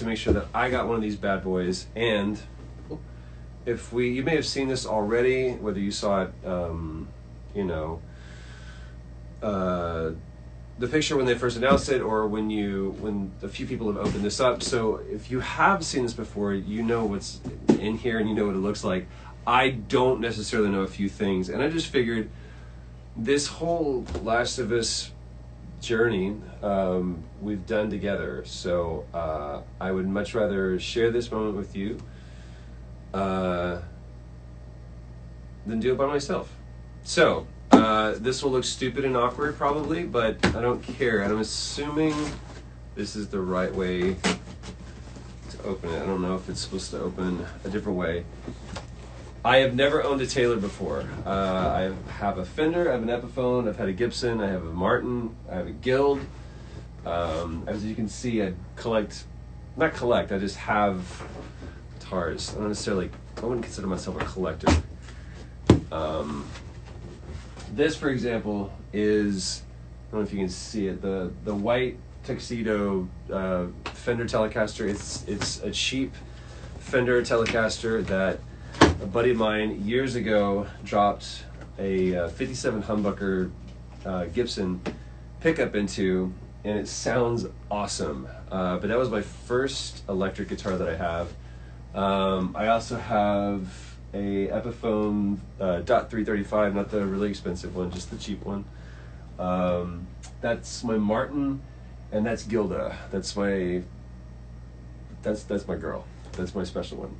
to make sure that I got one of these bad boys. And if you may have seen this already, whether you saw it, you know, the picture when they first announced it, or when a few people have opened this up. So if you have seen this before, you know what's in here and you know what it looks like. I don't necessarily know a few things, and I just figured this whole Last of Us journey we've done together, so I would much rather share this moment with you than do it by myself. So this will look stupid and awkward probably, but I don't care, and I'm assuming this is the right way to open it. I don't know if it's supposed to open a different way. I have never owned a Taylor before. I have a Fender, I have an Epiphone, I've had a Gibson, I have a Martin, I have a Guild. As you can see, I just have guitars. I wouldn't consider myself a collector. This, for example, is, I don't know if you can see it, the white tuxedo Fender Telecaster. It's a cheap Fender Telecaster that a buddy of mine years ago dropped a 57 humbucker Gibson pickup into, and it sounds awesome. But that was my first electric guitar that I have. I also have a Epiphone DOT 335, not the really expensive one, just the cheap one. That's my Martin, and that's Gilda. That's my girl. That's my special one.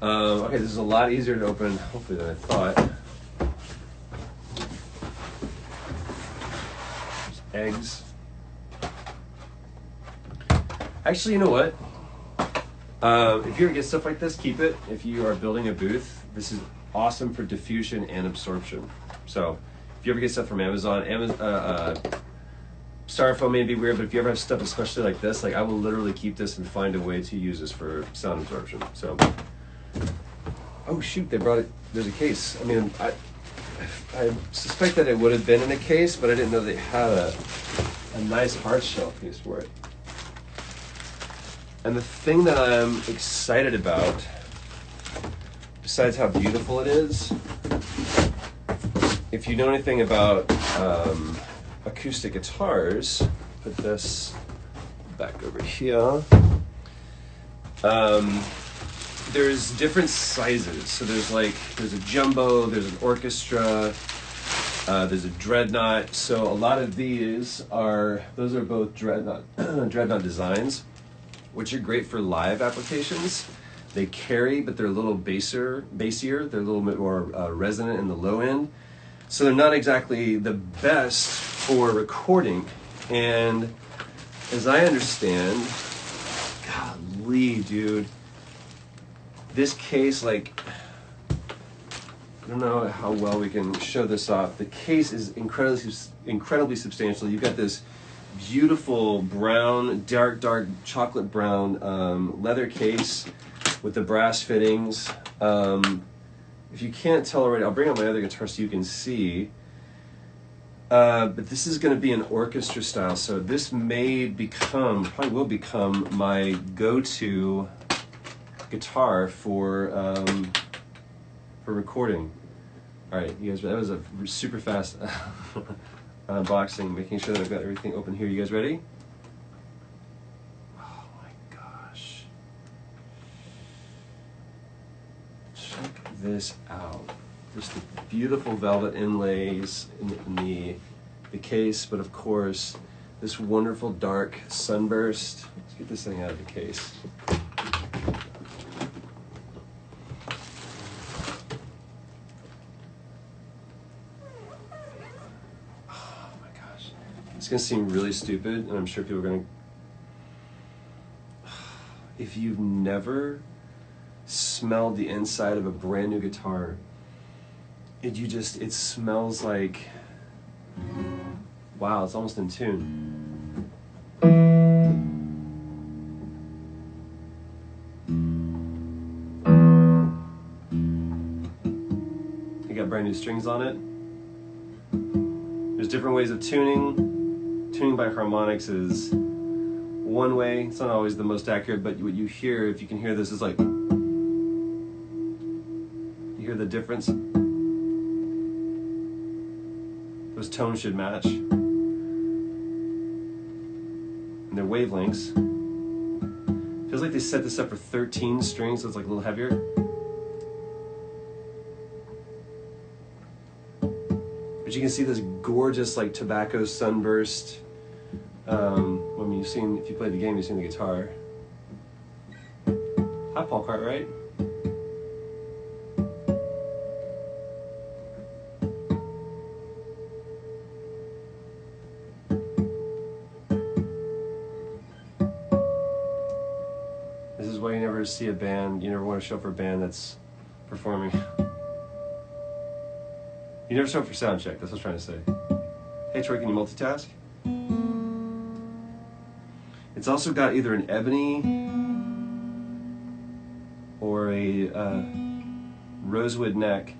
Okay, this is a lot easier to open, hopefully, than I thought. There's eggs. Actually, you know what? If you ever get stuff like this, keep it. If you are building a booth, this is awesome for diffusion and absorption. So, if you ever get stuff from Amazon, Styrofoam may be weird, but if you ever have stuff especially like this, I will literally keep this and find a way to use this for sound absorption. So, oh shoot, they brought it, there's a case. I mean, I suspect that it would have been in a case, but I didn't know they had a nice hard shell case for it. And the thing that I'm excited about, besides how beautiful it is, if you know anything about acoustic guitars, put this back over here. There's different sizes. So there's a jumbo, there's an orchestra, there's a dreadnought. So a lot of those are both dreadnought designs, which are great for live applications. They carry, but they're a little bassier. They're a little bit more resonant in the low end. So they're not exactly the best for recording. And as I understand, golly, dude, this case, I don't know how well we can show this off. The case is incredibly substantial. You've got this beautiful brown, dark chocolate brown leather case with the brass fittings. If you can't tell already, I'll bring out my other guitar so you can see. But this is going to be an orchestra style, so this probably will become my go-to guitar for recording. All right, you guys, that was a super fast unboxing, making sure that I've got everything open here. You guys ready? Oh my gosh. Check this out. Just the beautiful velvet inlays in the case, but of course, this wonderful dark sunburst. Let's get this thing out of the case. It's gonna seem really stupid, and I'm sure people are gonna... If you've never smelled the inside of a brand new guitar, it smells like, wow, it's almost in tune. You got brand new strings on it. There's different ways of tuning. Tuning by harmonics is one way. It's not always the most accurate, but what you hear, if you can hear this, is like, you hear the difference? Those tones should match. And their wavelengths. Feels like they set this up for 13 strings, so it's like a little heavier. But you can see this gorgeous like tobacco sunburst. When you've seen, if you played the game, you've seen the guitar. Hi, Paul Cartwright. This is why you never see a band, you never want to show up for a band that's performing. You never show up for sound check, that's what I was trying to say. Hey Troy, can you multitask? It's also got either an ebony or a rosewood neck,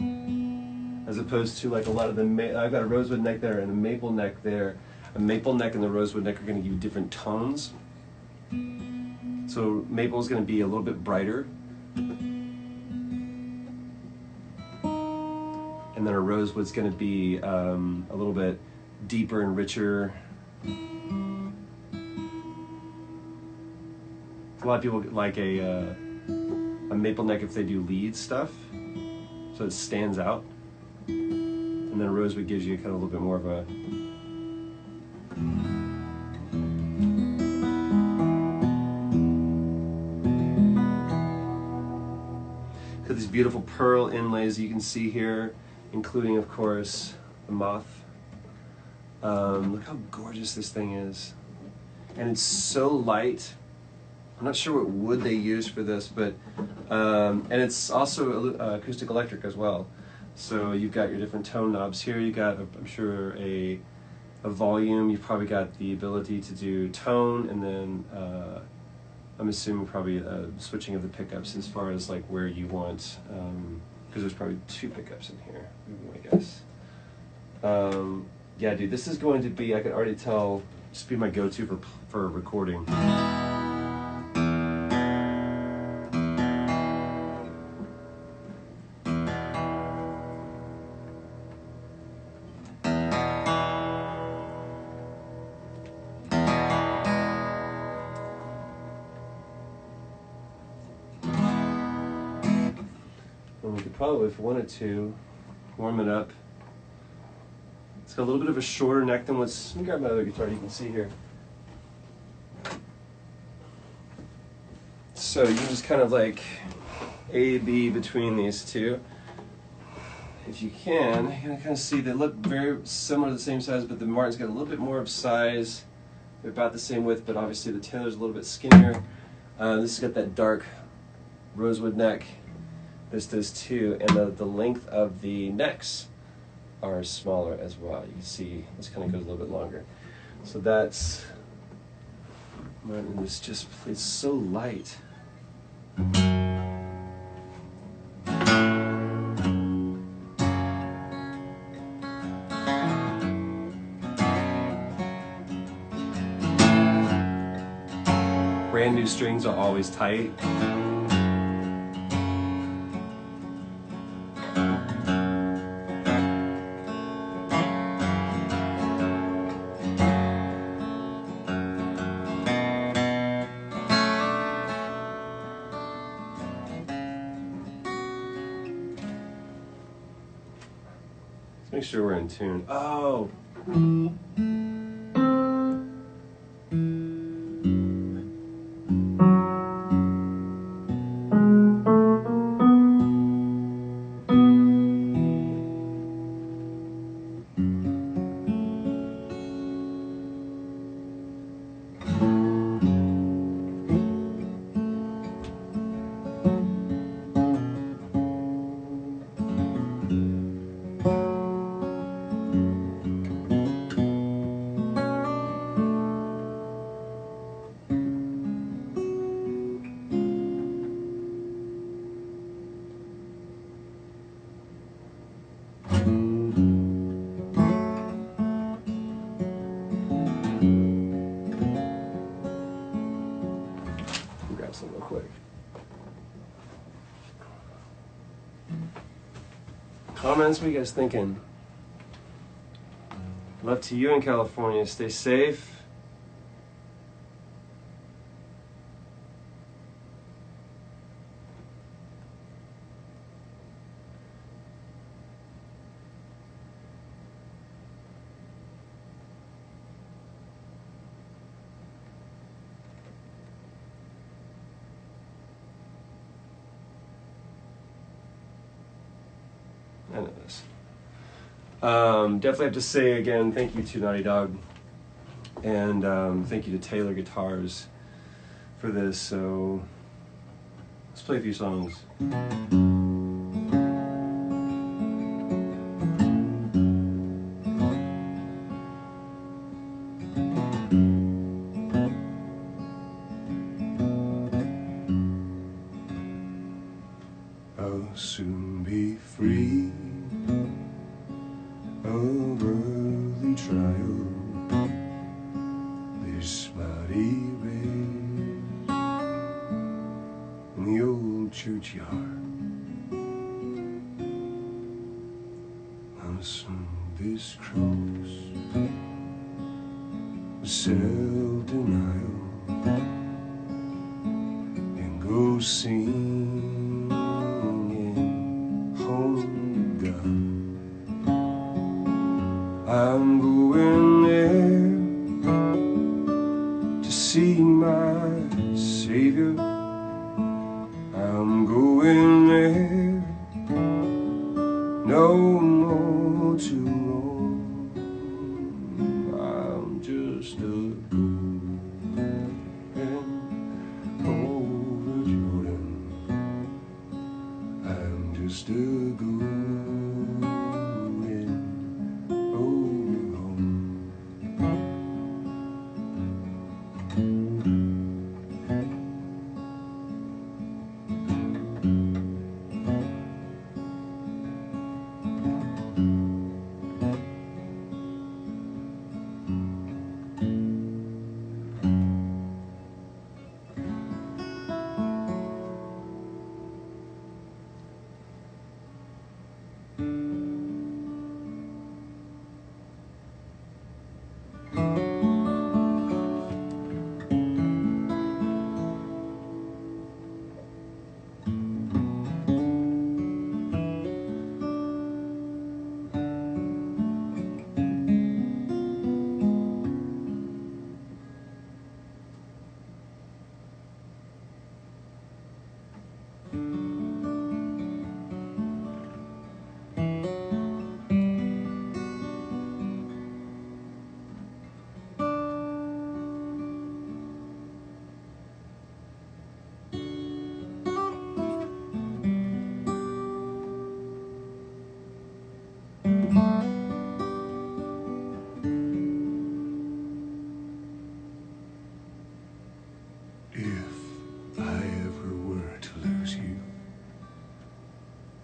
as opposed to like a lot of the, I've got a rosewood neck there and a maple neck there. A maple neck and the rosewood neck are going to give you different tones. So maple is going to be a little bit brighter, and then a rosewood's going to be a little bit deeper and richer. A lot of people like a maple neck if they do lead stuff, so it stands out, and then a rosewood gives you kind of a little bit more of a got these beautiful pearl inlays you can see here, including of course the moth. Look how gorgeous this thing is, and it's so light. I'm not sure what wood they use for this, but and it's also acoustic electric as well. So you've got your different tone knobs here. You got, I'm sure, a volume. You've probably got the ability to do tone, and then I'm assuming probably switching of the pickups as far as like where you want, because there's probably 2 pickups in here, I guess. Yeah, dude, this is going to be, I can already tell, just be my go-to for recording. And we could probably, if we wanted to, warm it up. It's got a little bit of a shorter neck than what's, let me grab my other guitar you can see here. So you can just kind of like A-B between these two. If you can kind of see they look very similar, the same size, but the Martin's got a little bit more of size. They're about the same width, but obviously the Taylor's a little bit skinnier. This has got that dark rosewood neck. This does too, and the length of the necks are smaller as well. You can see this kind of goes a little bit longer. So that's, Martin, this just plays so light. Brand new strings are always tight. Make sure we're in tune. Oh! Comments, what are you guys thinking? Love to you in California. Stay safe. I know this. Definitely have to say again, thank you to Naughty Dog, and thank you to Taylor Guitars for this. So let's play a few songs. I'll soon be free of early trial, this mighty race in the old churchyard. I'll assume this cross, self-denial, and go sing home, God. I'm going there to see my Savior. I'm going there, no more to roam. I'm just a going over Jordan. I'm just a going over home. If I ever were to lose you,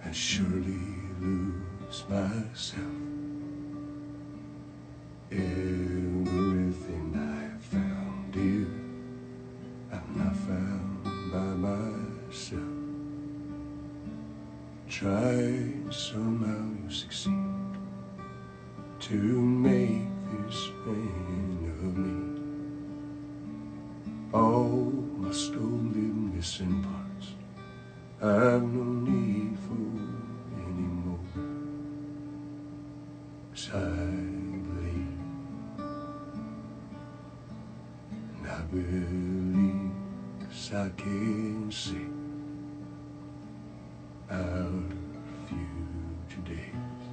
I'd surely lose myself. Everything I found, dear, I've not found by myself. Try somehow you succeed to make this man of me. All my stolen missing parts, I've no need for anymore. 'Cause I believe, and I believe 'cause I can see our future days,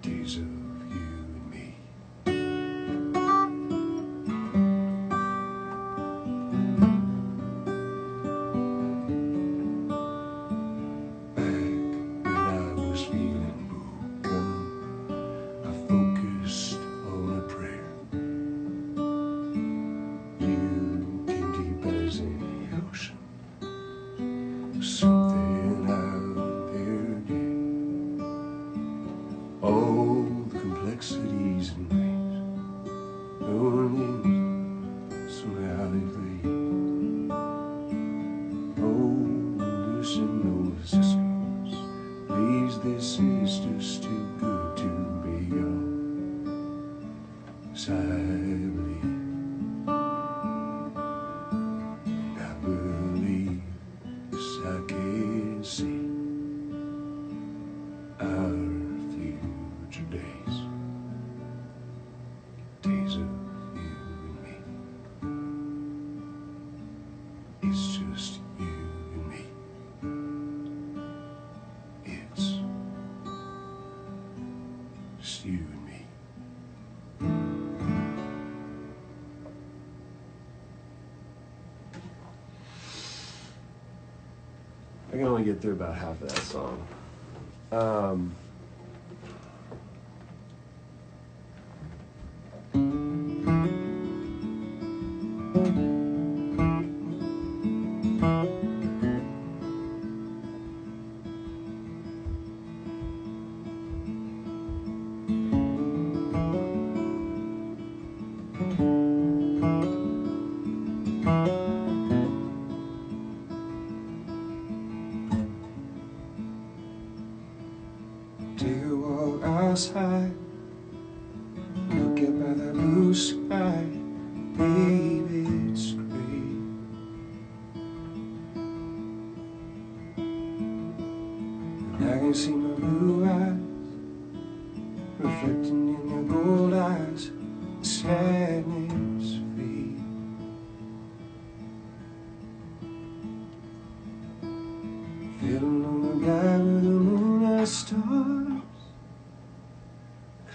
days of you and me. Something out there did. Oh, the It's just you and me. It's just you and me. I can only get through about half of that song. Take a walk outside, look up at the blue sky, baby, it's great. And I can see my blue eyes reflecting in your gold eyes, sadness fade. Feeling on the black with the moon and stars,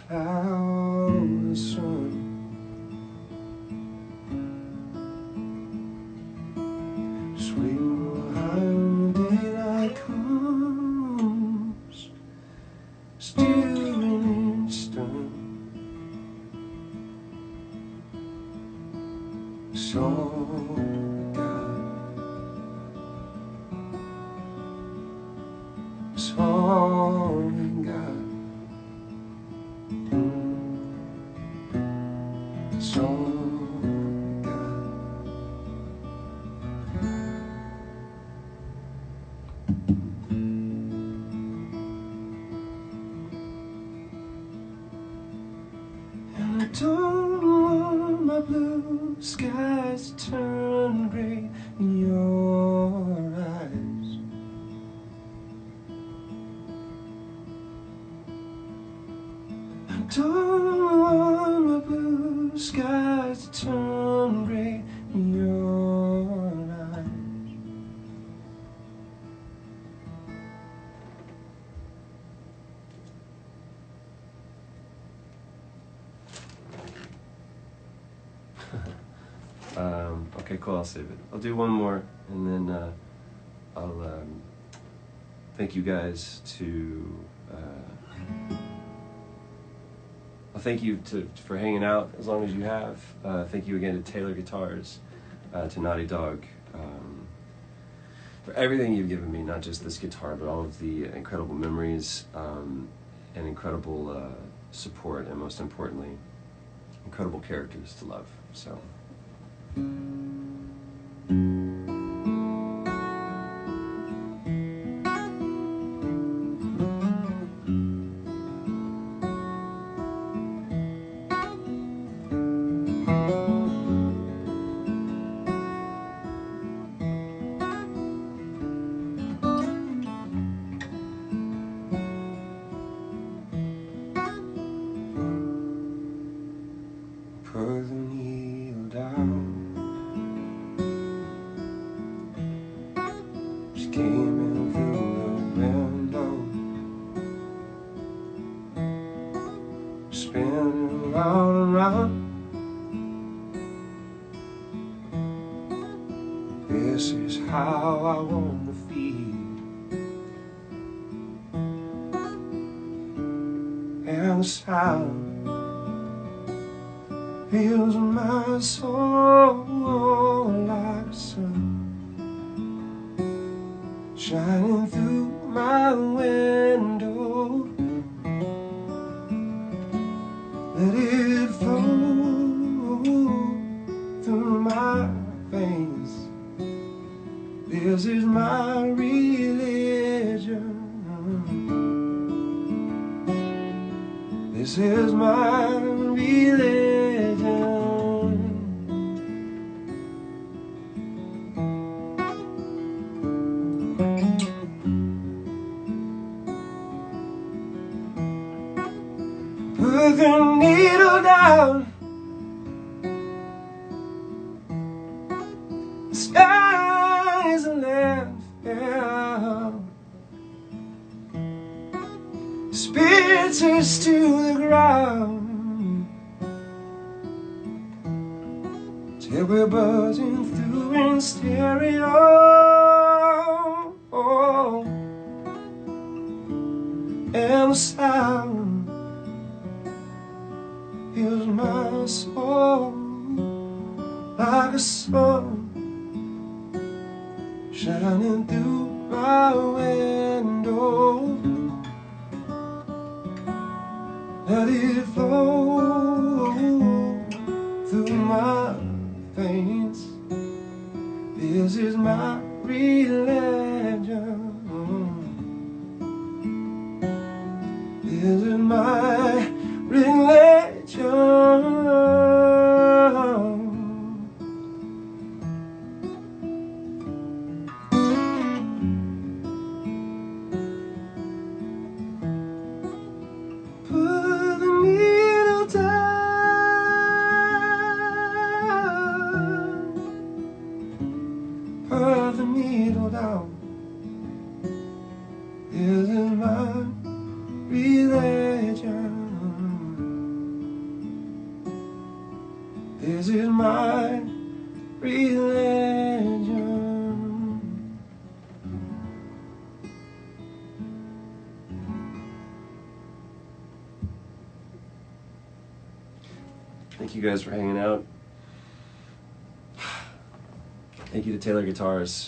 cloud and sun. Just waiting for high when the daylight comes, still in stone. So God, it's all we got. It's all we got. And I don't want my blue skies to turn gray in your eyes. I don't want my blue skies to turn gray in your eyes. Okay, cool, I'll save it. I'll do one more, and then I'll thank you guys to Well, thank you for hanging out as long as you have. Thank you again to Taylor Guitars, to Naughty Dog, for everything you've given me, not just this guitar, but all of the incredible memories and incredible support, and most importantly, incredible characters to love. So. Put the needle down. She came in through the window, spinning round and round. This is how I want to feel, and the sound fills my soul like the sun, shining through my window. Let it flow through my veins. This is my religion. This is my religion. Put the needle down. Sky splinters to the ground, till we're buzzing through in stereo. And the sound fills my soul like a sun shining through my window. Let it flow through my veins. This is my religion. This is my religion. Put the needle down. Put the needle down. This is my religion. This is my religion. Thank you guys for hanging out. Thank you to Taylor Guitars.